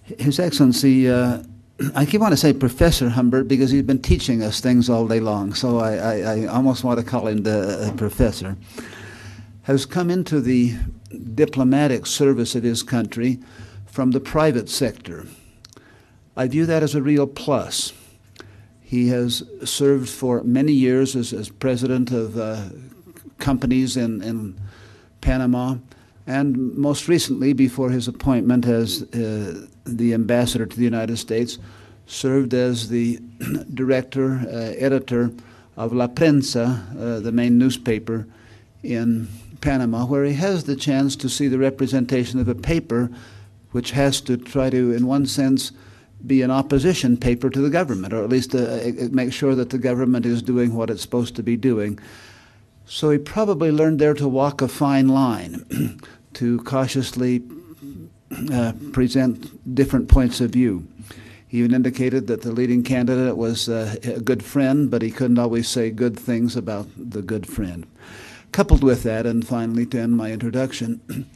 His Excellency, I keep wanting to say Professor Humbert because he's been teaching us things all day long, so I almost want to call him the professor, has come into the diplomatic service of his country from the private sector. I view that as a real plus. He has served for many years as president of companies in Panama, and most recently, before his appointment as the ambassador to the United States, served as the director, editor of La Prensa, the main newspaper in Panama, where he has the chance to see the representation of a paper which has to try to, in one sense, be an opposition paper to the government, or at least make sure that the government is doing what it's supposed to be doing. So he probably learned there to walk a fine line, to cautiously present different points of view. He even indicated that the leading candidate was a good friend, but he couldn't always say good things about the good friend. Coupled with that, and finally to end my introduction,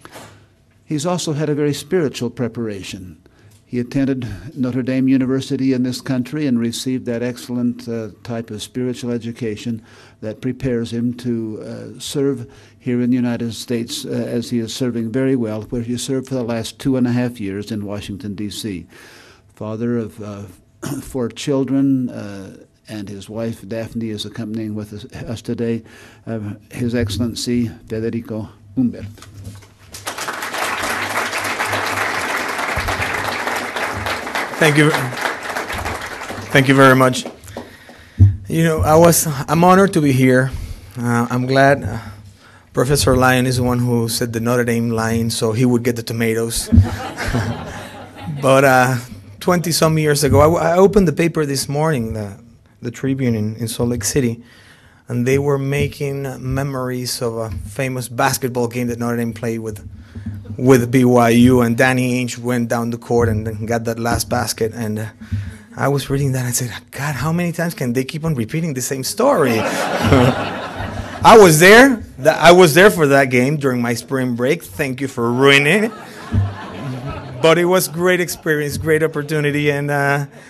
he's also had a very spiritual preparation. He attended Notre Dame University in this country and received that excellent type of spiritual education that prepares him to serve here in the United States as he is serving very well, where he served for the last 2.5 years in Washington, D.C. Father of 4 children, and his wife, Daphne, is accompanying with us today. His Excellency, Fedrico Humbert. Thank you. Thank you very much. You know, I'm honored to be here. I'm glad Professor Lyon is the one who said the Notre Dame line, so he would get the tomatoes. But 20-some years ago, I opened the paper this morning, the Tribune in Salt Lake City, and they were making memories of a famous basketball game that Notre Dame played with BYU, and Danny Ainge went down the court and got that last basket. And I was reading that and I said, God, how many times can they keep on repeating the same story? I was there. I was there for that game during my spring break. Thank you for ruining it. But it was great experience, great opportunity, and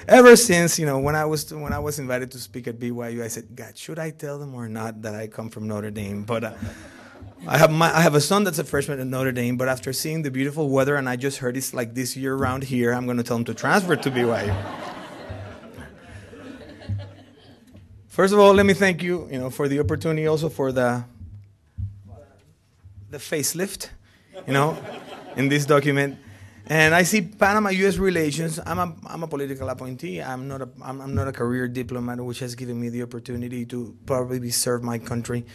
ever since, you know, when I was invited to speak at BYU, I said, God, should I tell them or not that I come from Notre Dame? But I have a son that's a freshman at Notre Dame, but after seeing the beautiful weather, and I just heard it's like this year around here, I'm going to tell him to transfer to BYU. First of all, let me thank you, for the opportunity, also for the facelift, in this document. And I see Panama-U.S. relations. I'm a political appointee. I'm not a career diplomat, which has given me the opportunity to probably serve my country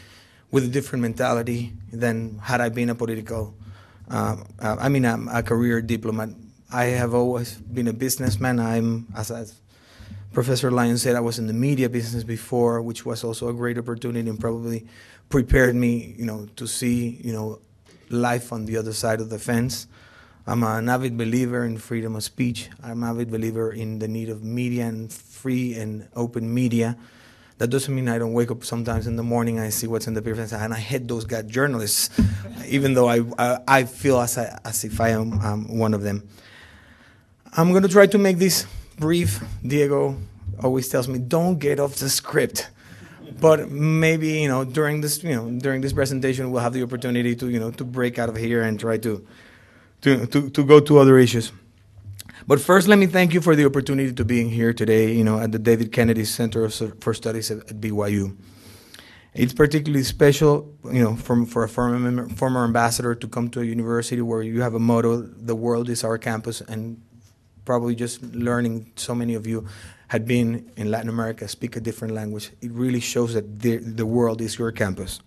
with a different mentality than had I been a political. I'm a career diplomat. I have always been a businessman. As Professor Lyon said, I was in the media business before, which was also a great opportunity and probably prepared me, to see, life on the other side of the fence. I'm an avid believer in freedom of speech. I'm an avid believer in the need of media and free and open media. That doesn't mean I don't wake up sometimes in the morning and I see what's in the paper and I hate those guy journalists, even though I feel as if I am one of them. I'm going to try to make this brief. Diego always tells me, don't get off the script. But maybe, during this presentation, we'll have the opportunity to break out of here and try to go to other issues. But first, let me thank you for the opportunity to being here today, at the David Kennedy Center for Studies at BYU. It's particularly special, for a former ambassador to come to a university where you have a motto, the world is our campus, and probably just learning so many of you had been in Latin America, speak a different language. It really shows that the world is your campus.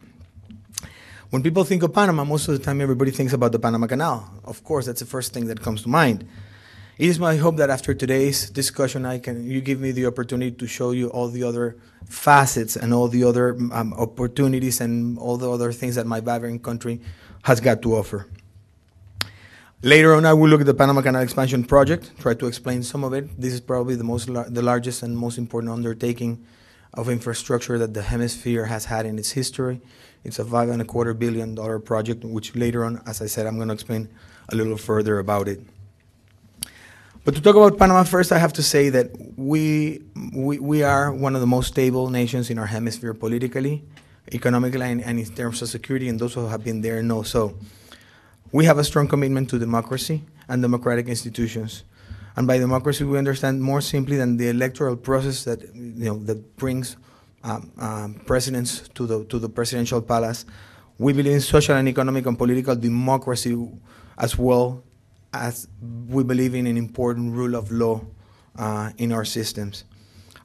When people think of Panama, most of the time everybody thinks about the Panama Canal. Of course, that's the first thing that comes to mind. It is my hope that after today's discussion, you give me the opportunity to show you all the other facets and all the other opportunities and all the other things that my Bavarian country has got to offer. Later on, I will look at the Panama Canal Expansion Project, try to explain some of it. This is probably the largest and most important undertaking of infrastructure that the hemisphere has had in its history. It's a $5.25 billion project, which later on, as I said, I'm going to explain a little further about it. But to talk about Panama first, I have to say that we are one of the most stable nations in our hemisphere politically, economically, and in terms of security, and those who have been there know so. We have a strong commitment to democracy and democratic institutions. And by democracy, we understand more simply than the electoral process that, that brings presidents to the presidential palace. We believe in social and economic and political democracy as well as we believe in an important rule of law in our systems.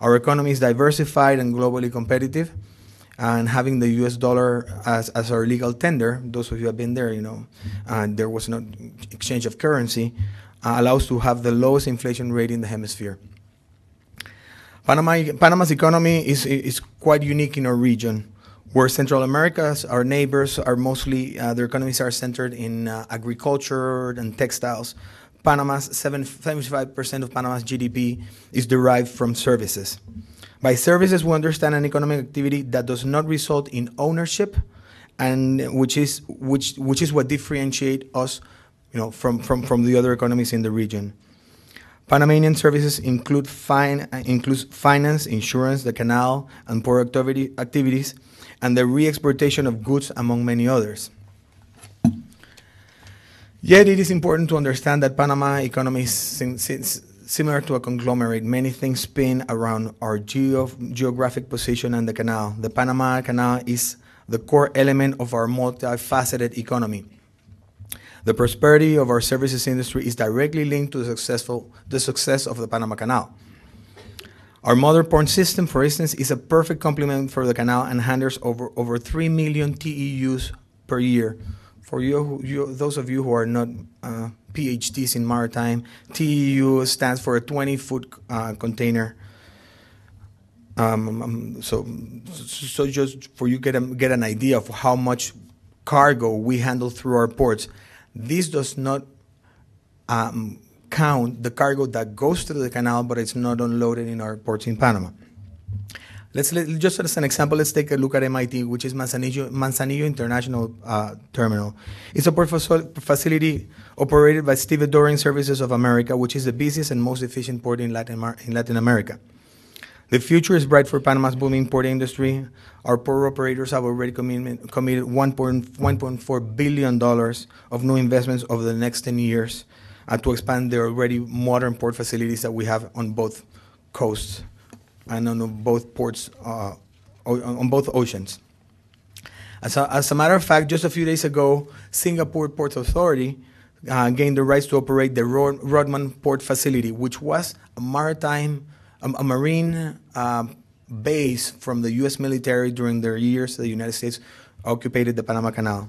Our economy is diversified and globally competitive, and having the US dollar as our legal tender, those of you who have been there, there was no exchange of currency, allows to have the lowest inflation rate in the hemisphere. Panama's economy is quite unique in our region, where Central America's, our neighbors, are mostly, their economies are centered in agriculture and textiles. 75% of Panama's GDP is derived from services. By services, we understand an economic activity that does not result in ownership, and which is what differentiates us, from the other economies in the region. Panamanian services includes finance, insurance, the canal, and port activities, and the re-exportation of goods, among many others. Yet it is important to understand that Panama economy is similar to a conglomerate. Many things spin around our geographic position and the canal. The Panama Canal is the core element of our multifaceted economy. The prosperity of our services industry is directly linked to the success of the Panama Canal. Our mother port system, for instance, is a perfect complement for the canal and handles over 3 million TEUs per year. For those of you who are not PhDs in maritime, TEU stands for a 20-foot container. So just for you get an idea of how much cargo we handle through our ports. This does not count the cargo that goes through the canal, but it's not unloaded in our ports in Panama. Just as an example, let's take a look at MIT, which is Manzanillo International Terminal. It's a port facility operated by Stevedoring Services of America, which is the busiest and most efficient port in Latin America. The future is bright for Panama's booming port industry. Our port operators have already committed $1.4 billion of new investments over the next 10 years to expand the already modern port facilities that we have on both coasts and on both ports, on both oceans. As a matter of fact, just a few days ago, Singapore Ports Authority gained the rights to operate the Rodman Port Facility, which was a marine base from the U.S. military during their years the United States occupied the Panama Canal.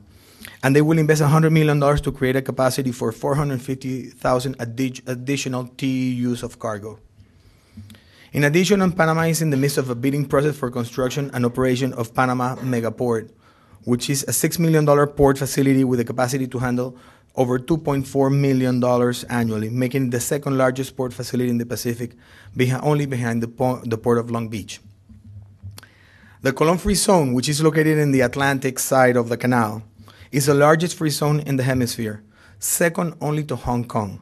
And they will invest $100 million to create a capacity for 450,000 additional TEUs of cargo. In addition, Panama is in the midst of a bidding process for construction and operation of Panama Megaport, which is a $6 million port facility with a capacity to handle over $2.4 million annually, making it the second largest port facility in the Pacific, only behind the port of Long Beach. The Colón Free Zone, which is located in the Atlantic side of the canal, is the largest free zone in the hemisphere, second only to Hong Kong.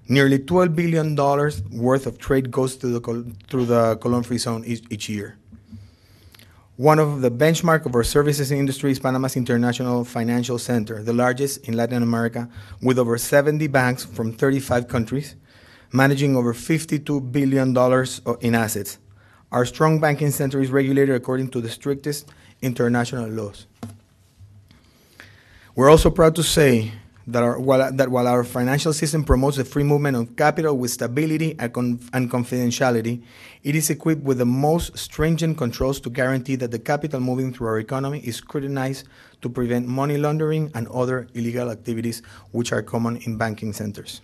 Nearly $12 billion worth of trade goes through the Colón Free Zone each year. One of the benchmark of our services industry is Panama's International Financial Center, the largest in Latin America, with over 70 banks from 35 countries, managing over $52 billion in assets. Our strong banking center is regulated according to the strictest international laws. We're also proud to say that while our financial system promotes the free movement of capital with stability and confidentiality, it is equipped with the most stringent controls to guarantee that the capital moving through our economy is scrutinized to prevent money laundering and other illegal activities which are common in banking centers.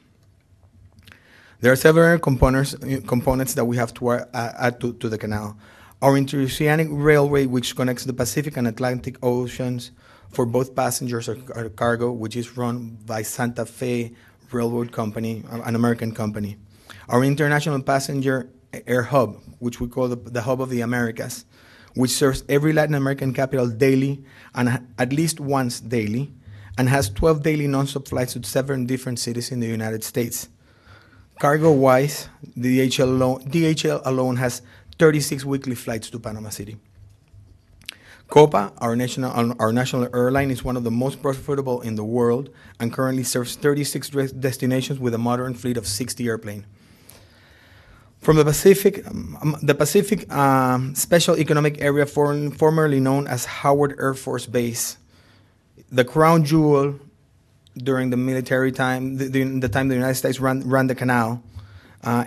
There are several components that we have to add to the canal. Our interoceanic railway, which connects the Pacific and Atlantic Oceans for both passengers or cargo, which is run by Santa Fe Railroad Company, an American company. Our international passenger air hub, which we call the Hub of the Americas, which serves every Latin American capital daily and at least once daily, and has 12 daily non-stop flights to 7 different cities in the United States. Cargo-wise, DHL alone has 36 weekly flights to Panama City. Copa, our national airline, is one of the most profitable in the world and currently serves 36 destinations with a modern fleet of 60 airplanes. From the Pacific Special Economic Area, formerly known as Howard Air Force Base, the crown jewel during the military time, the time the United States ran the canal,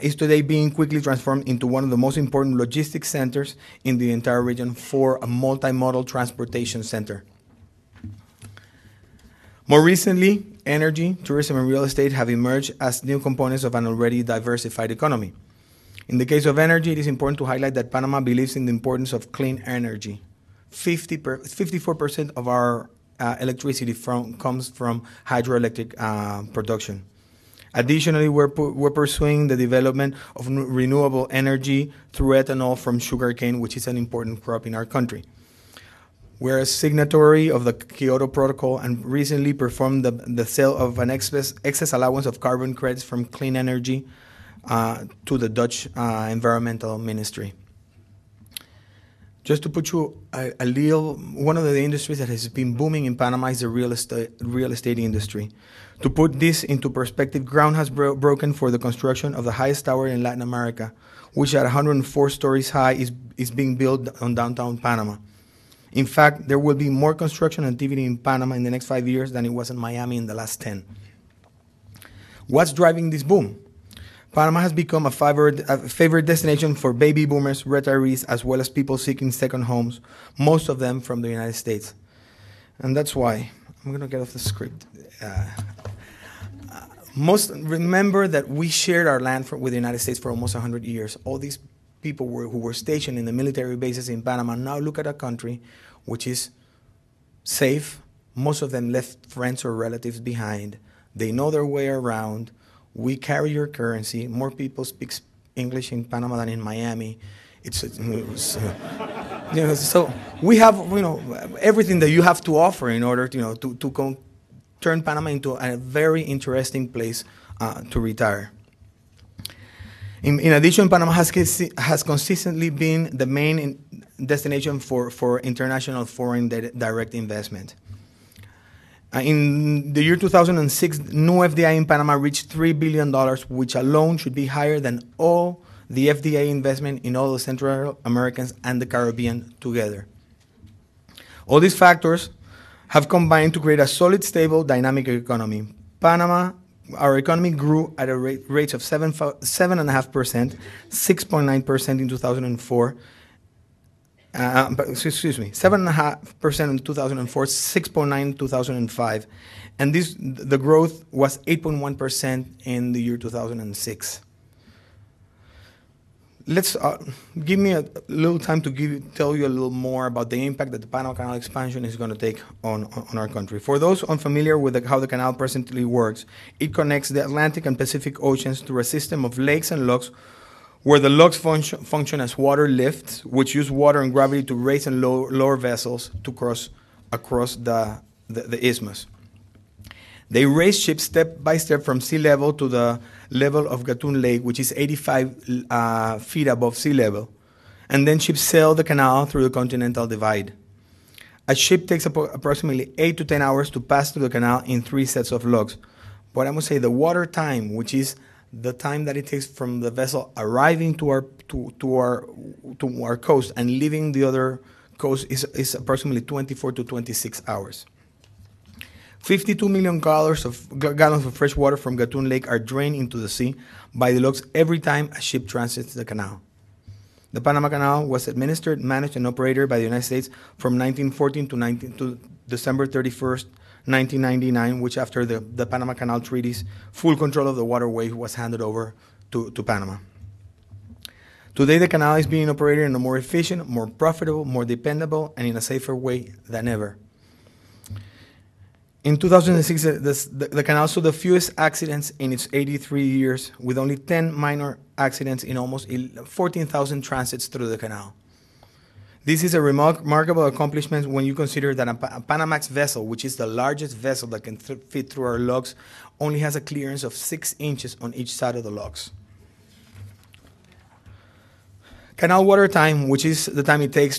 is today being quickly transformed into one of the most important logistics centers in the entire region for a multimodal transportation center. More recently, energy, tourism, and real estate have emerged as new components of an already diversified economy. In the case of energy, it is important to highlight that Panama believes in the importance of clean energy. 54% of our electricity comes from hydroelectric production. Additionally, we're pursuing the development of renewable energy through ethanol from sugarcane, which is an important crop in our country. We're a signatory of the Kyoto Protocol and recently performed the sale of an excess allowance of carbon credits from clean energy to the Dutch Environmental Ministry. Just to put you a little, one of the industries that has been booming in Panama is the real estate industry. To put this into perspective, ground has broken for the construction of the highest tower in Latin America, which at 104 stories high is being built on downtown Panama. In fact, there will be more construction activity in Panama in the next 5 years than it was in Miami in the last 10. What's driving this boom? Panama has become a favorite destination for baby boomers, retirees, as well as people seeking second homes, most of them from the United States. And that's why, I'm going to get off the script. Remember that we shared our land with the United States for almost 100 years. All these people who were stationed in the military bases in Panama now look at a country which is safe. Most of them left friends or relatives behind. They know their way around. We carry your currency. More people speak English in Panama than in Miami. So we have everything that you have to offer in order to turn Panama into a very interesting place to retire. In addition, Panama has consistently been the main destination for international foreign direct investment. In the year 2006, new FDI in Panama reached $3 billion, which alone should be higher than all the FDI investment in all the Central Americans and the Caribbean together. All these factors have combined to create a solid, stable, dynamic economy. Panama, our economy grew at a rate of 7.5%, 6.9% in 2004. 7.5% in 2004, 6.9% in 2005, and the growth was 8.1% in the year 2006. Let's give me a little time to tell you a little more about the impact that the Panama Canal expansion is going to take on our country. For those unfamiliar with how the canal presently works, it connects the Atlantic and Pacific Oceans through a system of lakes and locks, where the locks function as water lifts, which use water and gravity to raise and lower vessels to cross across the isthmus. They raise ships step by step from sea level to the level of Gatun Lake, which is 85 feet above sea level, and then ships sail the canal through the Continental Divide. A ship takes approximately 8 to 10 hours to pass through the canal in 3 sets of locks. But I must say the water time, which is the time that it takes from the vessel arriving to our coast and leaving the other coast, is approximately 24 to 26 hours. 52 million gallons of fresh water from Gatun Lake are drained into the sea by the locks every time a ship transits the canal. The Panama Canal was administered, managed, and operated by the United States from 1914 to December 31st, 1999, which after the Panama Canal treaties, full control of the waterway was handed over to Panama. Today, the canal is being operated in a more efficient, more profitable, more dependable, and in a safer way than ever. In 2006, the canal saw the fewest accidents in its 83 years, with only 10 minor accidents in almost 14,000 transits through the canal. This is a remarkable accomplishment when you consider that a Panamax vessel, which is the largest vessel that can fit through our locks, only has a clearance of 6 inches on each side of the locks. Canal water time, which is the time it takes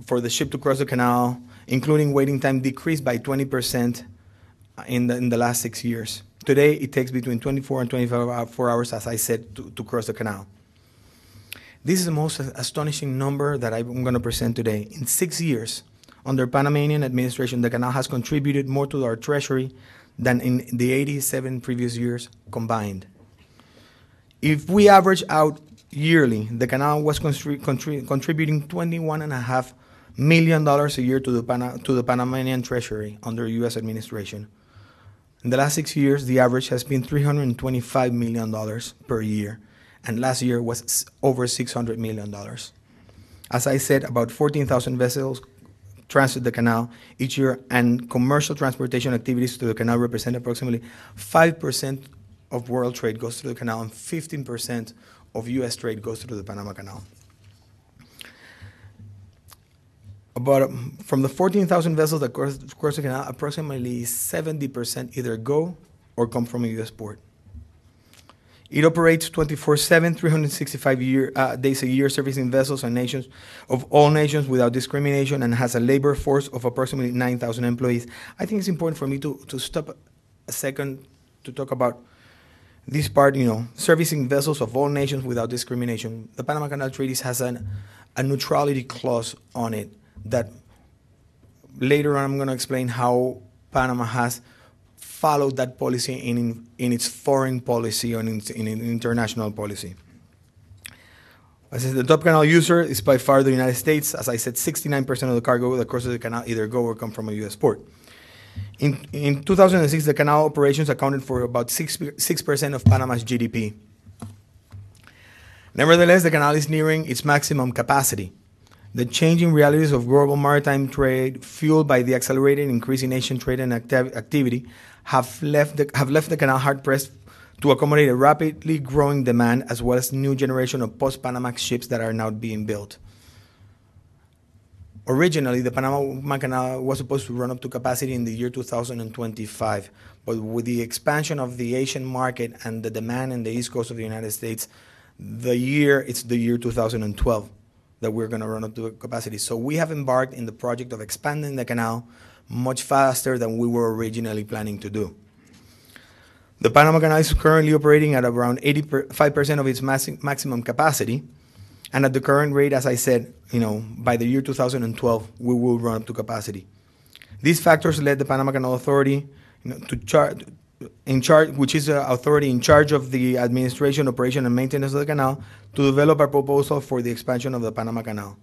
for the ship to cross the canal, including waiting time, decreased by 20% in the last 6 years. Today, it takes between 24 and 24 hours, as I said, to cross the canal. This is the most astonishing number that I'm going to present today. In 6 years, under Panamanian administration, the canal has contributed more to our treasury than in the 87 previous years combined. If we average out yearly, the canal was contributing $21.5 million a year to the Panamanian treasury under U.S. administration. In the last 6 years, the average has been $325 million per year, and last year was over $600 million. As I said, about 14,000 vessels transit the canal each year, and commercial transportation activities to the canal represent approximately 5% of world trade goes through the canal, and 15% of U.S. trade goes through the Panama Canal. From the 14,000 vessels that cross the canal, approximately 70% either go or come from a U.S. port. It operates 24/7, 365 days a year, servicing vessels and nations of all nations without discrimination, and has a labor force of approximately 9,000 employees. I think it's important for me to stop a second to talk about this part, servicing vessels of all nations without discrimination. The Panama Canal Treaty has a neutrality clause on it that later on I'm going to explain how Panama has followed that policy in its foreign policy or in international policy. As I said, the top canal user is by far the United States. As I said, 69% of the cargo that crosses the canal either go or come from a U.S. port. In 2006, the canal operations accounted for about 6% of Panama's GDP. Nevertheless, the canal is nearing its maximum capacity. The changing realities of global maritime trade, fueled by the accelerated increase in Asian trade and activity, have left the canal hard-pressed to accommodate a rapidly growing demand, as well as new generation of post-Panamax ships that are now being built. Originally, the Panama Canal was supposed to run up to capacity in the year 2025, but with the expansion of the Asian market and the demand in the east coast of the United States, it's the year 2012 that we're going to run up to capacity. So we have embarked in the project of expanding the canal much faster than we were originally planning to do. The Panama Canal is currently operating at around 85% of its maximum capacity, and at the current rate, as I said, by the year 2012, we will run up to capacity. These factors led the Panama Canal Authority, which is the authority in charge of the administration, operation, and maintenance of the canal, to develop a proposal for the expansion of the Panama Canal.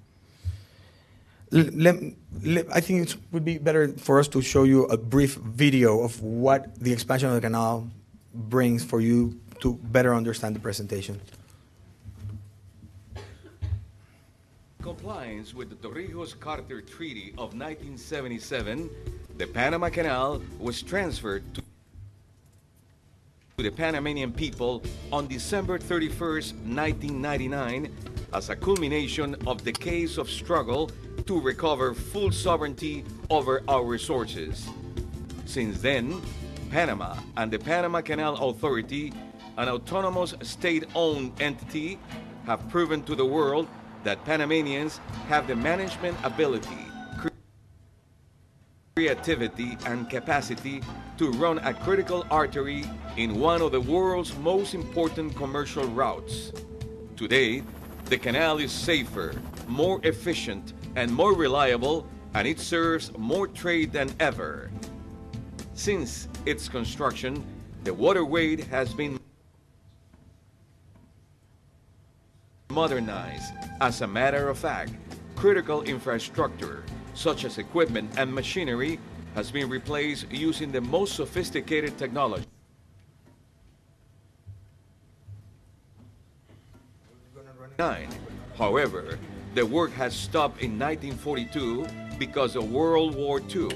I think it would be better for us to show you a brief video of what the expansion of the canal brings for you to better understand the presentation. Compliance with the Torrijos-Carter Treaty of 1977, the Panama Canal was transferred to the Panamanian people on December 31st, 1999, as a culmination of decades of struggle to recover full sovereignty over our resources. Since then, Panama and the Panama Canal Authority, an autonomous state-owned entity, have proven to the world that Panamanians have the management ability, creativity, and capacity to run a critical artery in one of the world's most important commercial routes. Today, the canal is safer, more efficient, and more reliable, and it serves more trade than ever. Since its construction, the waterway has been modernized. As a matter of fact, critical infrastructure, such as equipment and machinery, has been replaced using the most sophisticated technology. However, the work has stopped in 1942 because of World War II.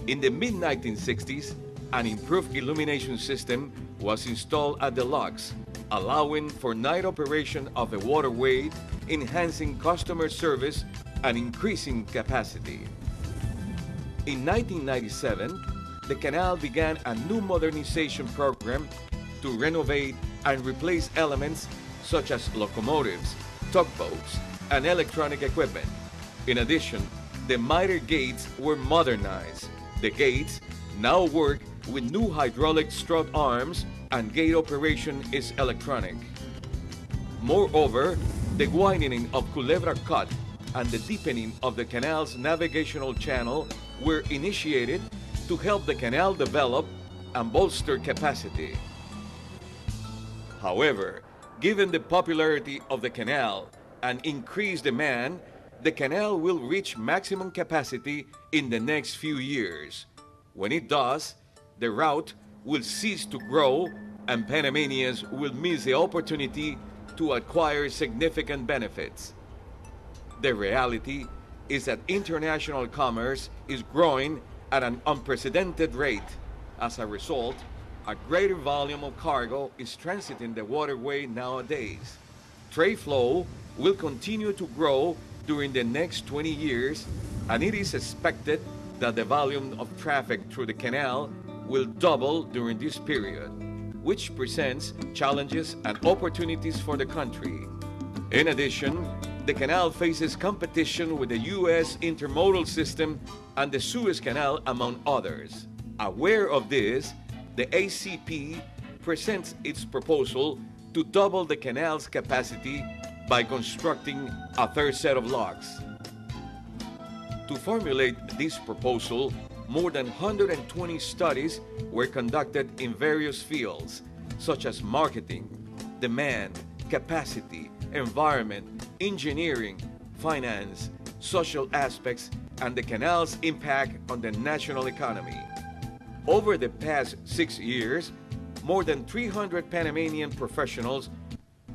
In the mid-1960s, an improved illumination system was installed at the locks, allowing for night operation of the waterway, enhancing customer service and increasing capacity. In 1997, the canal began a new modernization program to renovate and replace elements such as locomotives, tugboats, and electronic equipment. In addition, the miter gates were modernized. The gates now work with new hydraulic strut arms and gate operation is electronic. Moreover, the widening of Culebra Cut and the deepening of the canal's navigational channel were initiated to help the canal develop and bolster capacity. However, given the popularity of the canal and increased demand, the canal will reach maximum capacity in the next few years. When it does, the route will cease to grow and Panamanians will miss the opportunity to acquire significant benefits. The reality is that international commerce is growing at an unprecedented rate. As a result, a greater volume of cargo is transiting the waterway nowadays. Trade flow will continue to grow during the next 20 years, and it is expected that the volume of traffic through the canal will double during this period, which presents challenges and opportunities for the country. In addition, the canal faces competition with the U.S. intermodal system and the Suez Canal, among others. Aware of this, the ACP presents its proposal to double the canal's capacity by constructing a third set of locks. To formulate this proposal, more than 120 studies were conducted in various fields, such as marketing, demand, capacity, environment, engineering, finance, social aspects, and the canal's impact on the national economy. Over the past 6 years, more than 300 Panamanian professionals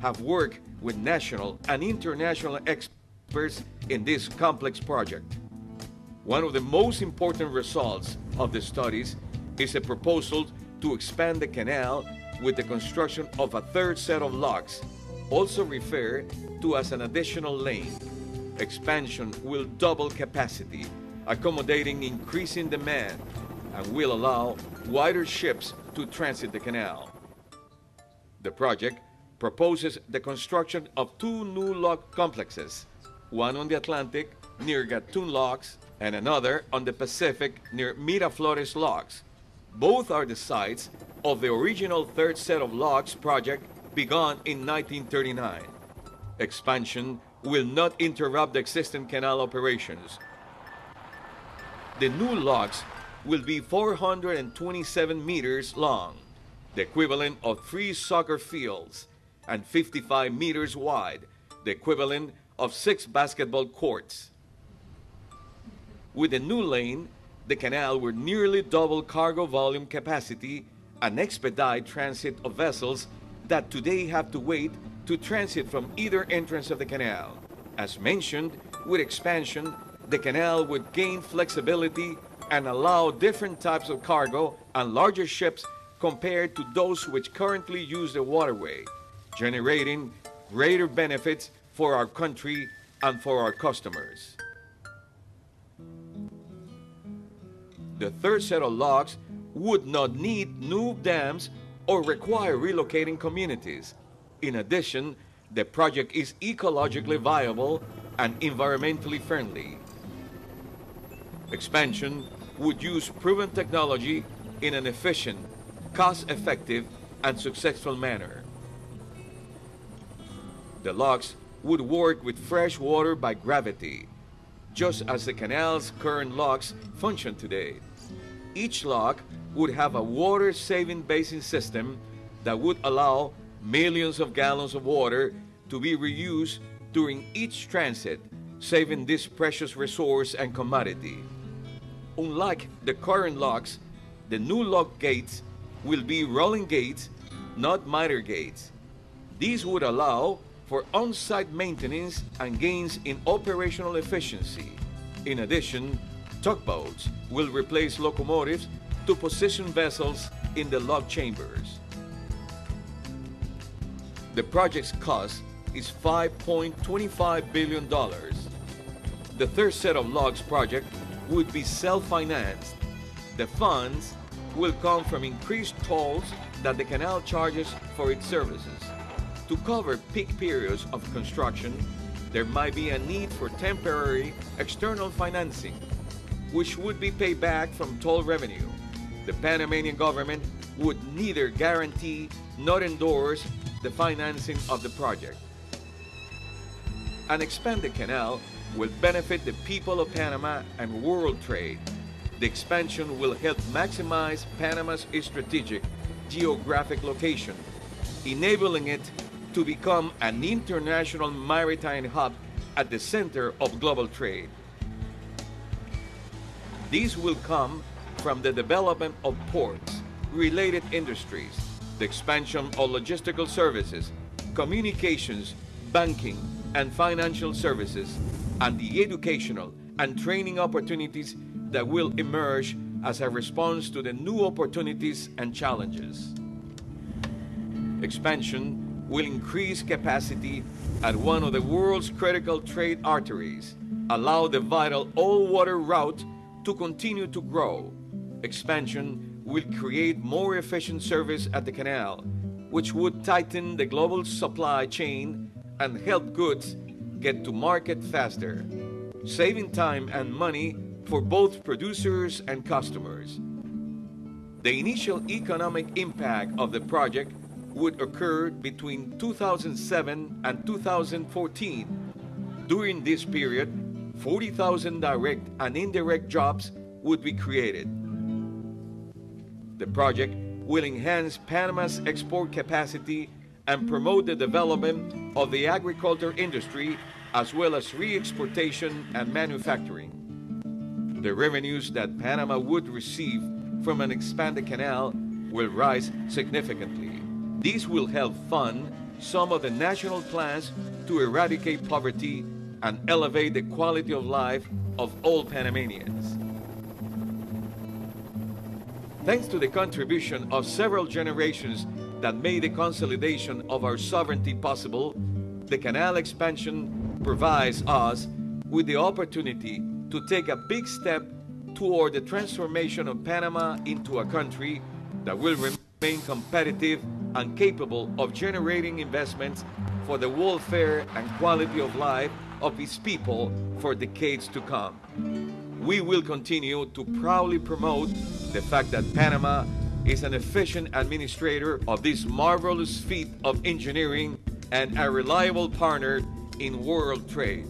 have worked with national and international experts in this complex project. One of the most important results of the studies is a proposal to expand the canal with the construction of a third set of locks, also referred to as an additional lane. Expansion will double capacity, accommodating increasing demand, and will allow wider ships to transit the canal. The project proposes the construction of 2 new lock complexes, one on the Atlantic near Gatun Locks and another on the Pacific near Miraflores Locks. Both are the sites of the original third set of locks project begun in 1939. Expansion will not interrupt the existing canal operations. The new locks will be 427 meters long, the equivalent of 3 soccer fields, and 55 meters wide, the equivalent of 6 basketball courts. With the new lane, the canal will nearly double cargo volume capacity and expedite transit of vessels that today have to wait to transit from either entrance of the canal. As mentioned, with expansion, the canal would gain flexibility and allow different types of cargo and larger ships compared to those which currently use the waterway, generating greater benefits for our country and for our customers. The third set of locks would not need new dams or require relocating communities. In addition, the project is ecologically viable and environmentally friendly. Expansion would use proven technology in an efficient, cost-effective, and successful manner. The locks would work with fresh water by gravity, just as the canal's current locks function today. Each lock would have a water-saving basin system that would allow millions of gallons of water to be reused during each transit, saving this precious resource and commodity. Unlike the current locks, the new lock gates will be rolling gates, not miter gates. These would allow for on-site maintenance and gains in operational efficiency. In addition, tugboats will replace locomotives to position vessels in the lock chambers. The project's cost is $5.25 billion. The third set of logs project would be self-financed. The funds will come from increased tolls that the canal charges for its services. To cover peak periods of construction, there might be a need for temporary external financing, which would be paid back from toll revenue. The Panamanian government would neither guarantee nor endorse the financing of the project. An expanded canal will benefit the people of Panama and world trade. The expansion will help maximize Panama's strategic geographic location, enabling it to become an international maritime hub at the center of global trade. These will come from the development of ports, related industries, the expansion of logistical services, communications, banking, and financial services, and the educational and training opportunities that will emerge as a response to the new opportunities and challenges. Expansion will increase capacity at one of the world's critical trade arteries, allow the vital all-water route to continue to grow. Expansion will create more efficient service at the canal, which would tighten the global supply chain and help goods get to market faster, saving time and money for both producers and customers. The initial economic impact of the project would occur between 2007 and 2014. During this period, 40,000 direct and indirect jobs would be created. The project will enhance Panama's export capacity and promote the development of the agriculture industry as well as re-exportation and manufacturing. The revenues that Panama would receive from an expanded canal will rise significantly. These will help fund some of the national plans to eradicate poverty and elevate the quality of life of all Panamanians. Thanks to the contribution of several generations that made the consolidation of our sovereignty possible, the canal expansion provides us with the opportunity to take a big step toward the transformation of Panama into a country that will remain competitive and capable of generating investments for the welfare and quality of life of its people for decades to come. We will continue to proudly promote the fact that Panama is an efficient administrator of this marvelous feat of engineering and a reliable partner in world trade.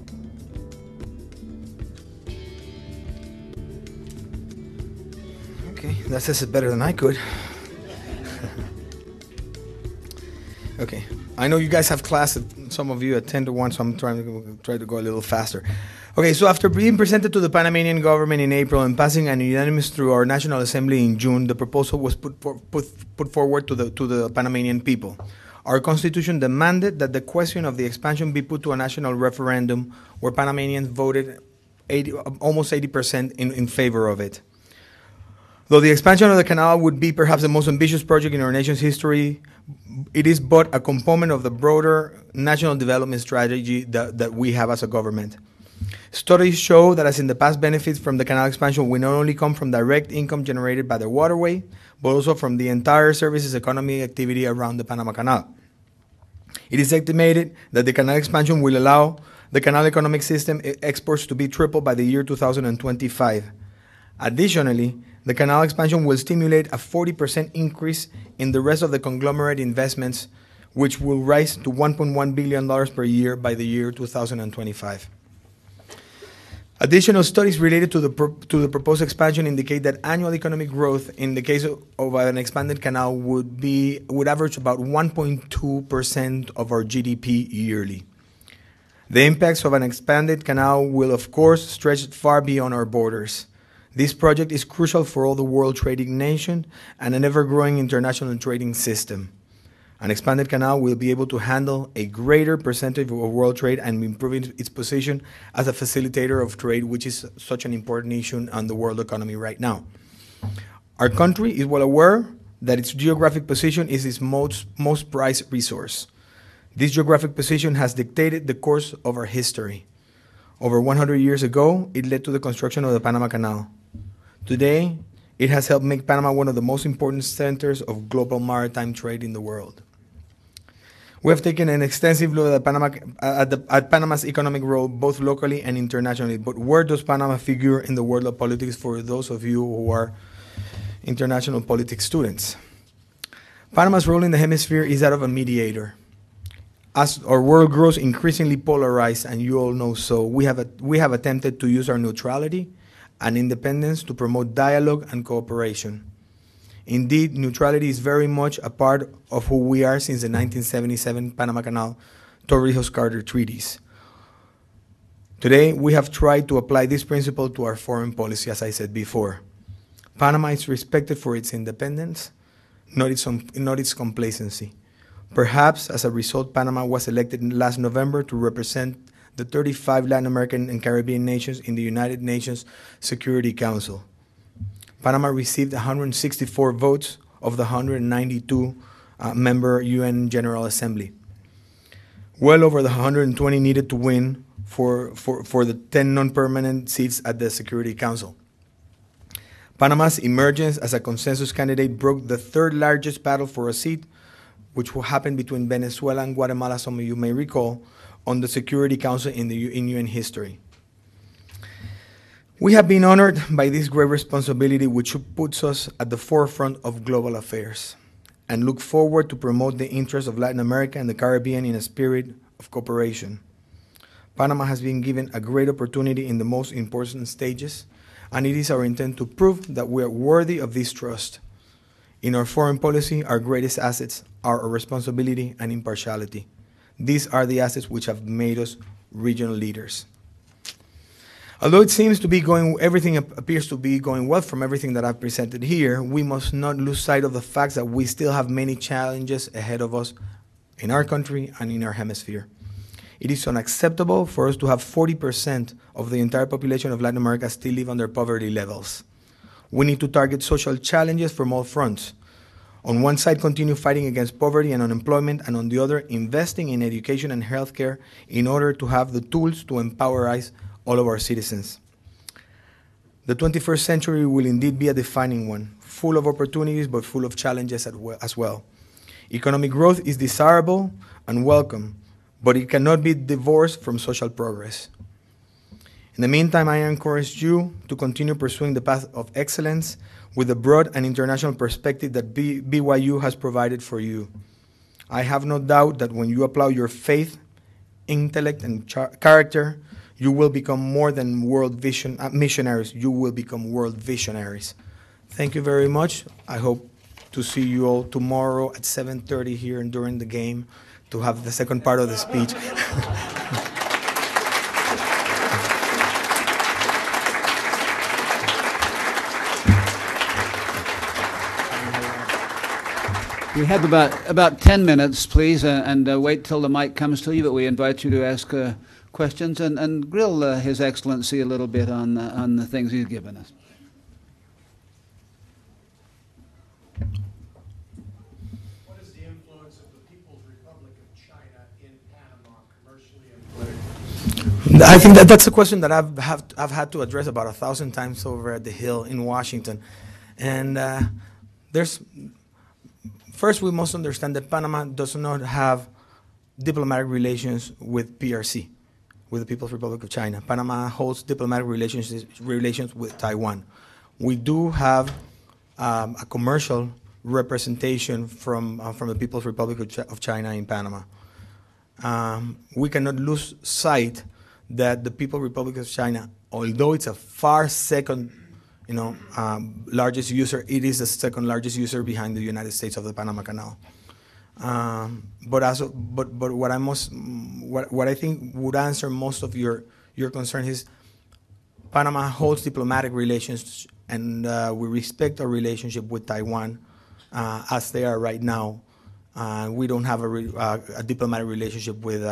Okay, that says it better than I could. Okay, I know you guys have class, some of you at 10 to 1, so I'm trying to go a little faster. Okay, so after being presented to the Panamanian government in April and passing an unanimous through our National Assembly in June, the proposal was put forward to the Panamanian people. Our constitution demanded that the question of the expansion be put to a national referendum where Panamanians voted almost 80% in favor of it. Though the expansion of the canal would be perhaps the most ambitious project in our nation's history, it is but a component of the broader national development strategy that we have as a government. Studies show that as in the past, benefits from the canal expansion will not only come from direct income generated by the waterway, but also from the entire services economy activity around the Panama Canal. It is estimated that the canal expansion will allow the canal economic system exports to be tripled by the year 2025. Additionally, the canal expansion will stimulate a 40% increase in the rest of the conglomerate investments, which will rise to $1.1 billion per year by the year 2025. Additional studies related to the proposed expansion indicate that annual economic growth in the case of an expanded canal would average about 1.2% of our GDP yearly. The impacts of an expanded canal will, of course, stretch far beyond our borders. This project is crucial for all the world trading nation and an ever-growing international trading system. An expanded canal will be able to handle a greater percentage of world trade and improving its position as a facilitator of trade, which is such an important issue on the world economy right now. Our country is well aware that its geographic position is its most prized resource. This geographic position has dictated the course of our history. Over 100 years ago, it led to the construction of the Panama Canal. Today, it has helped make Panama one of the most important centers of global maritime trade in the world. We have taken an extensive look at Panama's economic role, both locally and internationally. But where does Panama figure in the world of politics for those of you who are international politics students? Panama's role in the hemisphere is that of a mediator. As our world grows increasingly polarized, and you all know so, we have attempted to use our neutrality and independence to promote dialogue and cooperation. Indeed, neutrality is very much a part of who we are since the 1977 Panama Canal Torrijos-Carter treaties. Today, we have tried to apply this principle to our foreign policy, as I said before. Panama is respected for its independence, not its complacency. Perhaps, as a result, Panama was elected last November to represent the 35 Latin American and Caribbean nations in the United Nations Security Council. Panama received 164 votes of the 192-member UN General Assembly, well over the 120 needed to win for the 10 non-permanent seats at the Security Council. Panama's emergence as a consensus candidate broke the third largest battle for a seat, which will happen between Venezuela and Guatemala, some of you may recall, on the Security Council in UN history. We have been honored by this great responsibility, which puts us at the forefront of global affairs, and look forward to promote the interests of Latin America and the Caribbean in a spirit of cooperation. Panama has been given a great opportunity in the most important stages, and it is our intent to prove that we are worthy of this trust. In our foreign policy, our greatest assets are our responsibility and impartiality. These are the assets which have made us regional leaders. Although it seems to be everything appears to be going well from everything that I've presented here, we must not lose sight of the fact that we still have many challenges ahead of us in our country and in our hemisphere. It is unacceptable for us to have 40% of the entire population of Latin America still live under poverty levels. We need to target social challenges from all fronts. On one side, continue fighting against poverty and unemployment, and on the other, investing in education and healthcare in order to have the tools to empowerize all of our citizens. The 21st century will indeed be a defining one, full of opportunities but full of challenges as well. Economic growth is desirable and welcome, but it cannot be divorced from social progress. In the meantime, I encourage you to continue pursuing the path of excellence with the broad and international perspective that BYU has provided for you. I have no doubt that when you apply your faith, intellect, and character, you will become more than world missionaries. You will become world visionaries. Thank you very much. I hope to see you all tomorrow at 7:30 here and during the game to have the second part of the speech. We have about 10 minutes, please, and wait till the mic comes to you, but we invite you to ask questions and grill His Excellency a little bit on the things he's given us. What is the influence of the People's Republic of China in Panama commercially and politically? I think that's a question that I've had to address about 1,000 times over at the Hill in Washington. And first, we must understand that Panama does not have diplomatic relations with PRC, with the People's Republic of China. Panama holds diplomatic relations with Taiwan. We do have a commercial representation from the People's Republic of China in Panama. We cannot lose sight that the People's Republic of China, although it's a far second largest user, it is the second largest user behind the United States of the Panama Canal. But what I think would answer most of your concern is Panama holds diplomatic relations, and we respect our relationship with Taiwan as they are right now. We don't have a diplomatic relationship with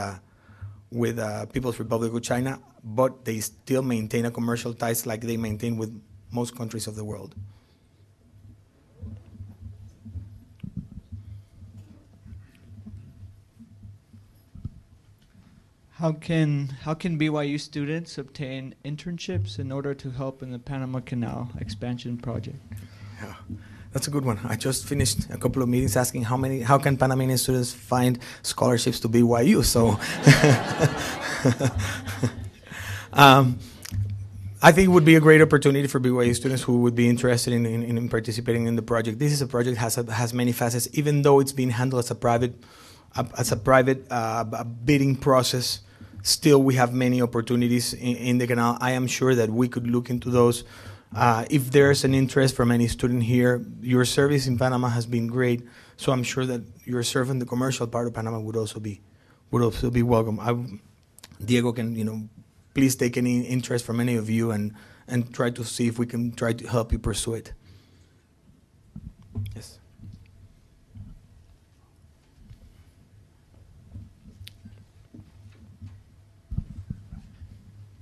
People's Republic of China, but they still maintain a commercial ties like they maintain with most countries of the world. How can BYU students obtain internships in order to help in the Panama Canal expansion project? Yeah, that's a good one. I just finished a couple of meetings asking how can Panamanian students find scholarships to BYU. So I think it would be a great opportunity for BYU students who would be interested in participating in the project. This is a project that has many facets, even though it's being handled as a private bidding process. Still, we have many opportunities in the canal. I am sure that we could look into those. If there's an interest from any student here, your service in Panama has been great. So I'm sure that your service in the commercial part of Panama would also be welcome. Diego can, please take any interest from any of you and try to see if we can try to help you pursue it. Yes.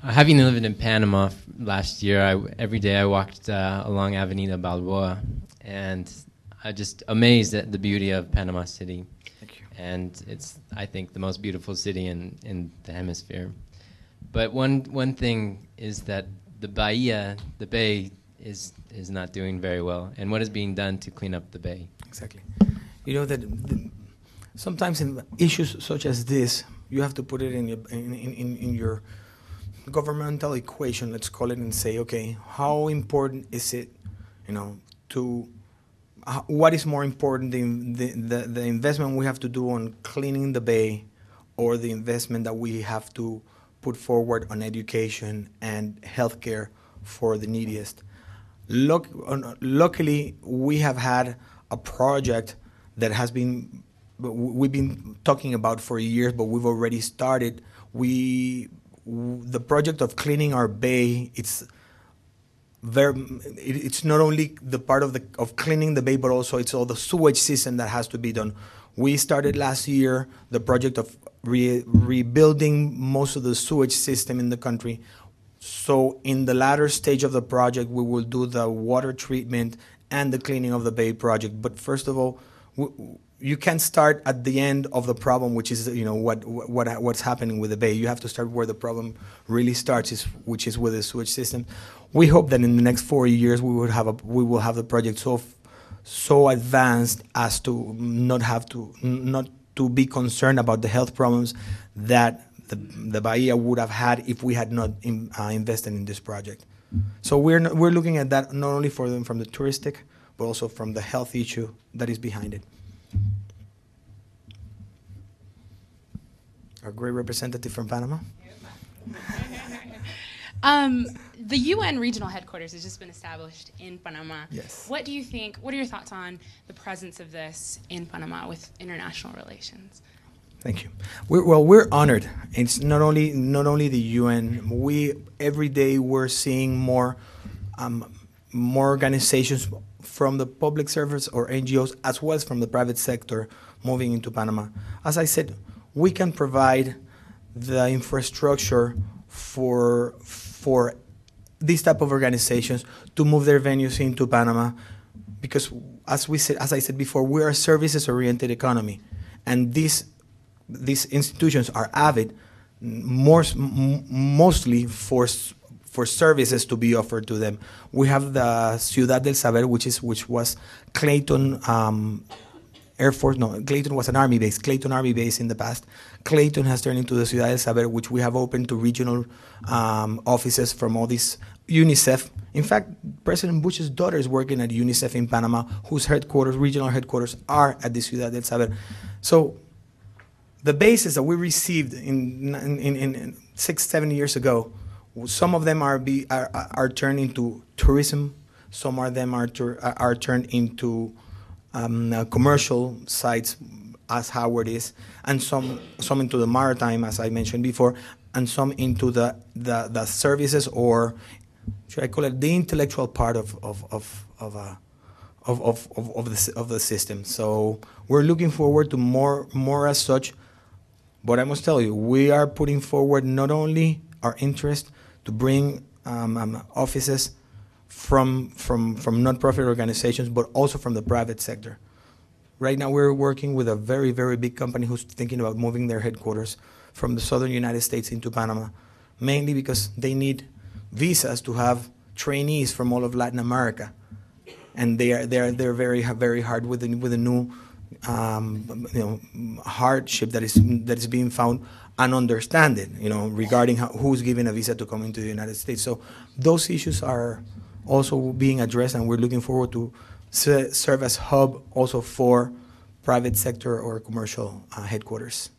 Having lived in Panama last year, every day I walked along Avenida Balboa, and I just amazed at the beauty of Panama City. Thank you. And it's, I think, the most beautiful city in the hemisphere. But one thing is that the Bahia, the bay, is not doing very well. And what is being done to clean up the bay? Exactly. That sometimes in issues such as this, you have to put it in your governmental equation, let's call it, and say, okay, how important is it, what is more important, the investment we have to do on cleaning the bay, or the investment that we have to put forward on education and healthcare for the neediest. Luckily, we have had a project that we've been talking about for years, but we've already started. The project of cleaning our bay, it's not only the part of cleaning the bay, but also it's all the sewage system that has to be done. We started last year the project of rebuilding most of the sewage system in the country. So in the latter stage of the project, we will do the water treatment and the cleaning of the bay project. But first of all, you can't start at the end of the problem, which is what's happening with the bay. You have to start where the problem really starts, which is with the sewage system. We hope that in the next 4 years we will have the project so advanced as to not to be concerned about the health problems that the Bahia would have had if we had not invested in this project. So we're looking at that not only from the touristic, but also from the health issue that is behind it. Our great representative from Panama. The UN regional headquarters has just been established in Panama. Yes. What are your thoughts on the presence of this in Panama with international relations? Thank you. We're honored. It's not only the UN. Every day we're seeing more organizations from the public service or NGOs, as well as from the private sector, moving into Panama. As I said, we can provide the infrastructure for these type of organizations to move their venues into Panama, because as I said before, we're a services-oriented economy, and these institutions are avid mostly for services to be offered to them. We have the Ciudad del Saber, which was Clayton Air Force. No, Clayton was an Army base. Clayton Army base in the past. Clayton has turned into the Ciudad del Saber, which we have opened to regional offices from all these UNICEF. In fact, President Bush's daughter is working at UNICEF in Panama, whose regional headquarters are at the Ciudad del Saber. So the bases that we received in 6-7 years ago, some of them are turned into tourism. Some of them are turned into commercial sites, as Howard is, and some into the maritime, as I mentioned before, and some into the services, or should I call it the intellectual part of the system. So we're looking forward to more as such. But I must tell you, we are putting forward not only our interest to bring offices from non-profit organizations, but also from the private sector. Right now, we're working with a very, very big company who's thinking about moving their headquarters from the southern United States into Panama, mainly because they need visas to have trainees from all of Latin America, and they're very hard with the new hardship that is being found and understand it, regarding who's giving a visa to come into the United States. So those issues are also being addressed, and we're looking forward to serve as hub also for private sector or commercial headquarters.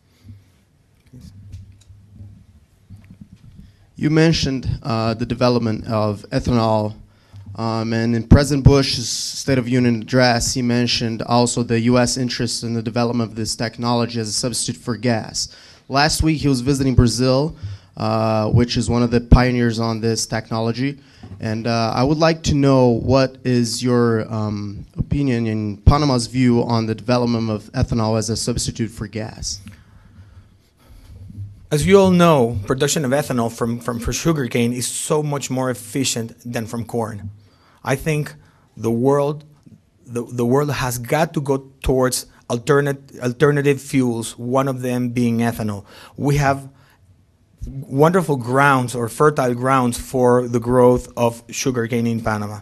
You mentioned the development of ethanol, and in President Bush's State of Union address, he mentioned also the U.S. interest in the development of this technology as a substitute for gas. Last week, he was visiting Brazil, which is one of the pioneers on this technology. And I would like to know what is your opinion in Panama's view on the development of ethanol as a substitute for gas. As you all know, production of ethanol from sugarcane is so much more efficient than from corn. I think the world has got to go towards alternative fuels, one of them being ethanol. We have wonderful grounds or fertile grounds for the growth of sugarcane in Panama.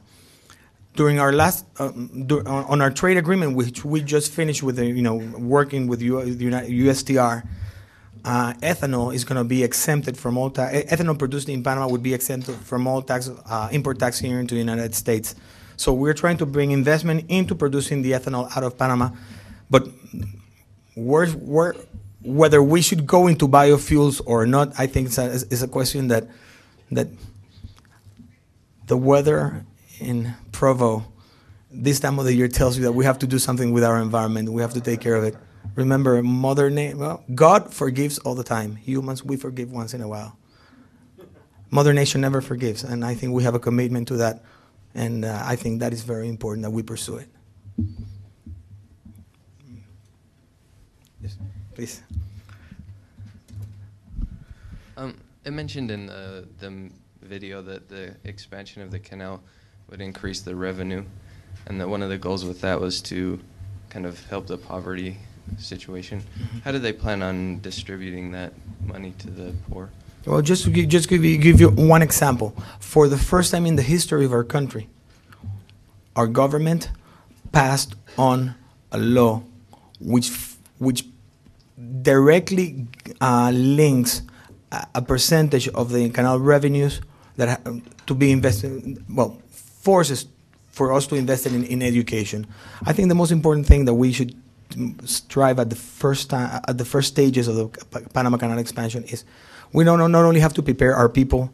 During our last, on our trade agreement, which we just finished with, working with USTR, ethanol is going to be exempted from all tax. Ethanol produced in Panama would be exempted from all tax, import tax here into the United States. So we're trying to bring investment into producing the ethanol out of Panama, but whether we should go into biofuels or not, I think it's a question that the weather in Provo this time of the year tells you that we have to do something with our environment. We have to take care of it. Remember, God forgives all the time. Humans, we forgive once in a while. Mother Nature never forgives, and I think we have a commitment to that, and I think that is very important that we pursue it. Yes, please. It mentioned in the video that the expansion of the canal would increase the revenue, and that one of the goals with that was to kind of help the poverty situation. How do they plan on distributing that money to the poor? Well, just to give you one example. For the first time in the history of our country, our government passed on a law which directly links a percentage of the canal revenues that to be invested, well, forces for us to invest in education. I think the most important thing that we should strive at the first stages of the Panama Canal expansion is we not only have to prepare our people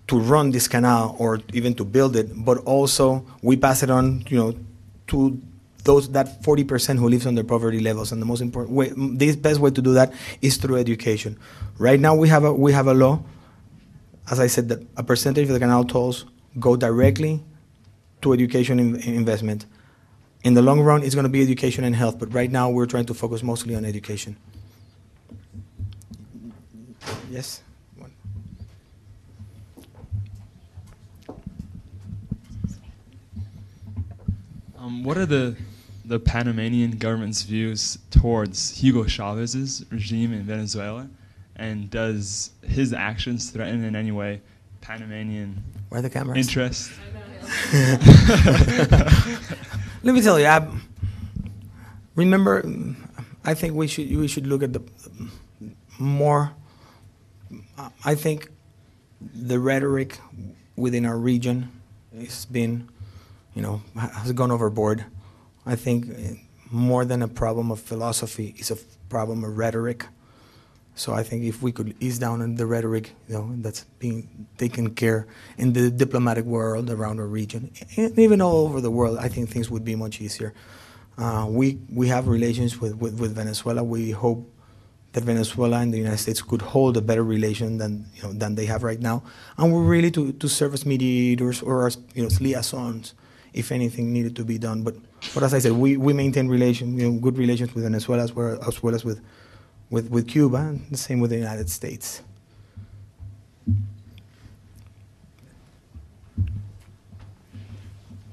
to run this canal or even to build it, but also we pass it on, to that 40% who lives under poverty levels. And the most important way, the best way to do that is through education. Right now we have a law, as I said, that a percentage of the canal tolls go directly to education investment. In the long run, it's going to be education and health, but right now we're trying to focus mostly on education. Yes? What are the Panamanian government's views towards Hugo Chavez's regime in Venezuela, and does his actions threaten in any way Panamanian interest? Let me tell you, remember, I think we should look at the more. I think the rhetoric within our region has been, has gone overboard. I think more than a problem of philosophy, it's a problem of rhetoric. So I think if we could ease down on the rhetoric, that's being taken care in the diplomatic world around our region, and even all over the world, I think things would be much easier. We have relations with Venezuela. We hope that Venezuela and the United States could hold a better relation than they have right now, and we're really to serve as mediators or as liaisons if anything needed to be done. But as I said, we maintain good relations with Venezuela as well as with Cuba, and the same with the United States.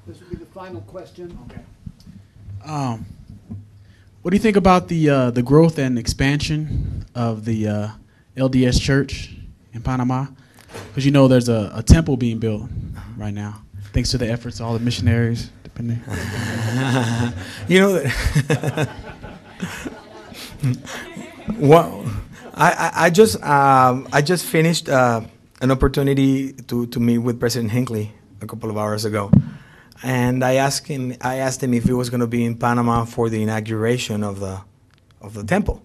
This will be the final question. Okay. What do you think about the growth and expansion of the LDS Church in Panama? Because you know there's a temple being built right now, thanks to the efforts of all the missionaries. Depending. You know that. Well, I just finished an opportunity to meet with President Hinckley a couple of hours ago, and I asked him if he was going to be in Panama for the inauguration of the temple,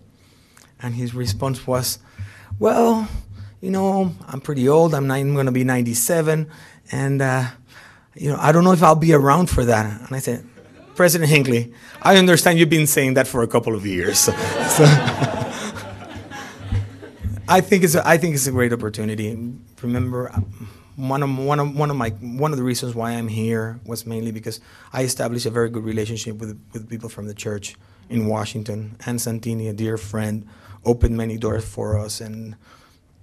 and his response was, "Well, you know, I'm pretty old. I'm going to be 97, and you know, I don't know if I'll be around for that." And I said, "President Hinckley, I understand you've been saying that for a couple of years." So I think it's a great opportunity. Remember, one of the reasons why I'm here was mainly because I established a very good relationship with people from the church in Washington. Ann Santini, a dear friend, opened many doors for us, and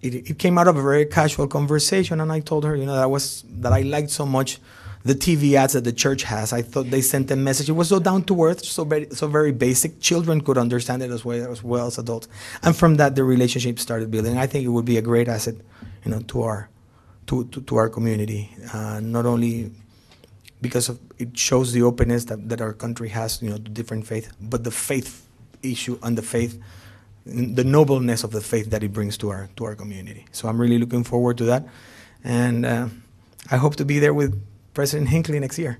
it came out of a very casual conversation. And I told her, you know, that I liked so much the TV ads that the church has. I thought they sent a message. It was so down to earth, so very basic. Children could understand it as well as adults. And from that, the relationship started building. I think it would be a great asset, you know, to our community. Not only because it shows the openness that our country has, you know, to different faith, but the faith issue and the nobleness of the faith that it brings to our community. So I'm really looking forward to that, and I hope to be there with President Hinckley next year.